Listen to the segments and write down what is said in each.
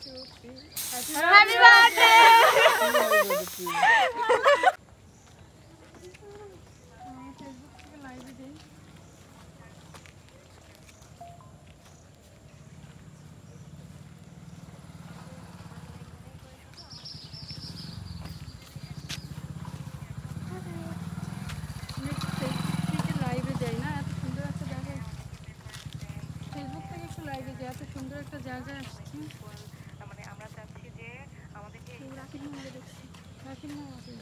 Happy birthday. লাইভে যাই না, এত সুন্দর একটা জায়গায়, ফেসবুক থেকে একটু লাইভে যাই, এত সুন্দর একটা জায়গায় আসছি। মানে আমরা চাচ্ছি যে আমাদেরকে রাখির মধ্যে দেখছি, রাখির মধ্যে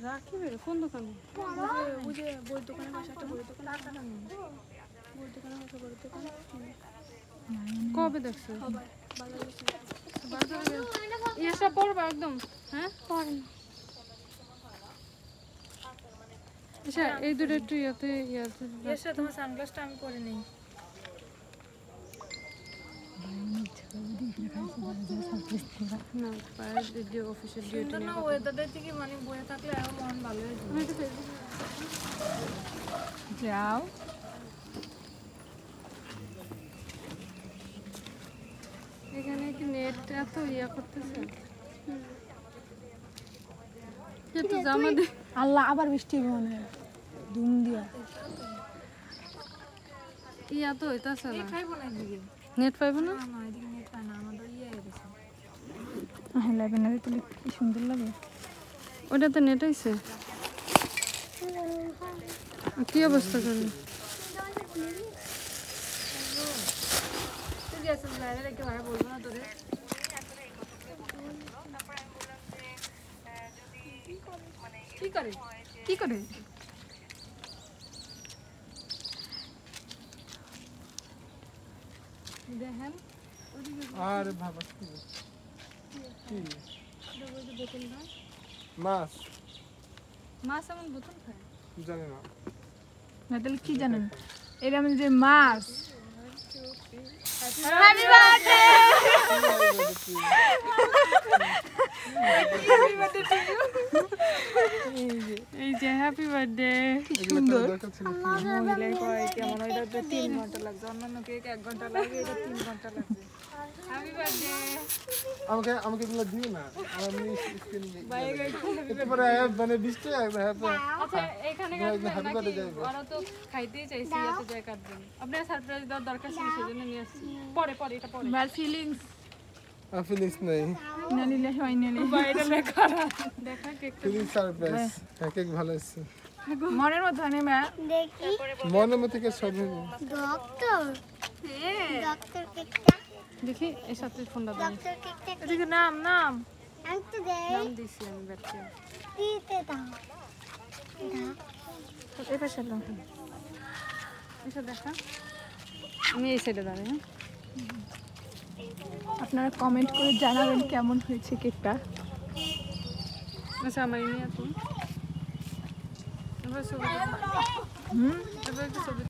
রাখি বেরো কোন দোকানে? ওই যে বইয়ের দোকানের পাশে একটা বইয়ের দোকান, বইয়ের দোকানের পাশে বইয়ের দোকান। কবে দেখছো? ইয়েটা পড়বা একদম? হ্যাঁ পড়েন। আচ্ছা এই দুটো একটু ইয়াতে ইয়াতে তোমার সানগ্লাসটা আমি পরে নেই। না পায়ের যে অফিসের ডিউটি না ওয়েদারটা থেকে মানে বয়ে থাকলে আরো মন ভালো হয়ে যাবে। আমি তো ফেসবুক যাও। এখানে কি নেট এত ইয়া করতেছে? তো জামা দে আল্লাহ আবার বৃষ্টি হবে মনে হয় দুম দিয়া ইয়া তো হইতাছে না। খাইবো না এদিকে নেট পাইবো না? না এদিকে নেট পায় না, আমাদের ইয়া হয়ে গেছে। হ্যাঁ লাগে না দিলে কি সুন্দর লাগে। ওটাতে নেট আইছে। কি অবস্থা করে? তুই গেছিস বাইরে রেখে ভাড়া বলবো না তোরে। কি করে কি করে দেখেন আরে বাবা কি মাছ মাছ এমন বোতল খায় জানি না। না তাহলে কি জানেন? এটা আমি যে মাছ। Happy birthday. এই যে হ্যাপি বার্থডে। কি সুন্দর। মহিলা কয় কেমন এটা 3 ঘন্টা লাগবে, অন্যান্য কেক 1 ঘন্টা লাগে, এটা 3 ঘন্টা লাগবে। Happy birthday. আমাকে এগুলো দিও না, আমি স্ক্রিন এরপরে মানে 20 টাকা হ্যাপি। আচ্ছা এখানে হ্যাপি বার্থডে যাবে। ওরা তো খাইতেই চাইছে, এত জায়গা কাটবেন। আপনার সারপ্রাইজ দেওয়ার দরকার ছিল সেজন্য নিয়ে আসছি। পরে এটা পরে বার ফিলিংস ফিলিংস নেই না নিলে হয় না বাইরে লেখা দেখা কেক ফিলিং সারপ্রাইজ। কেক ভালো আছে মনের মধ্যে নেই মা দেখি মনের মধ্যে থেকে সব ডক্টর ডক্টর কেকটা দেখি এই সাথে ফোনটা দাও। ডক্টর কেকটা এদিকে নাম আমি তো দেই নাম দিছি আমি ব্যাটকে দিতে দাও এই পাশে দাও। এসে দেখা আমি এই সাইডে দাঁড়াই। হ্যাঁ আপনারা কমেন্ট করে জানাবেন কেমন হয়েছে কেকটা। আচ্ছা আমার নিয়ে তুমি এবার ছবি এবার একটু ছবি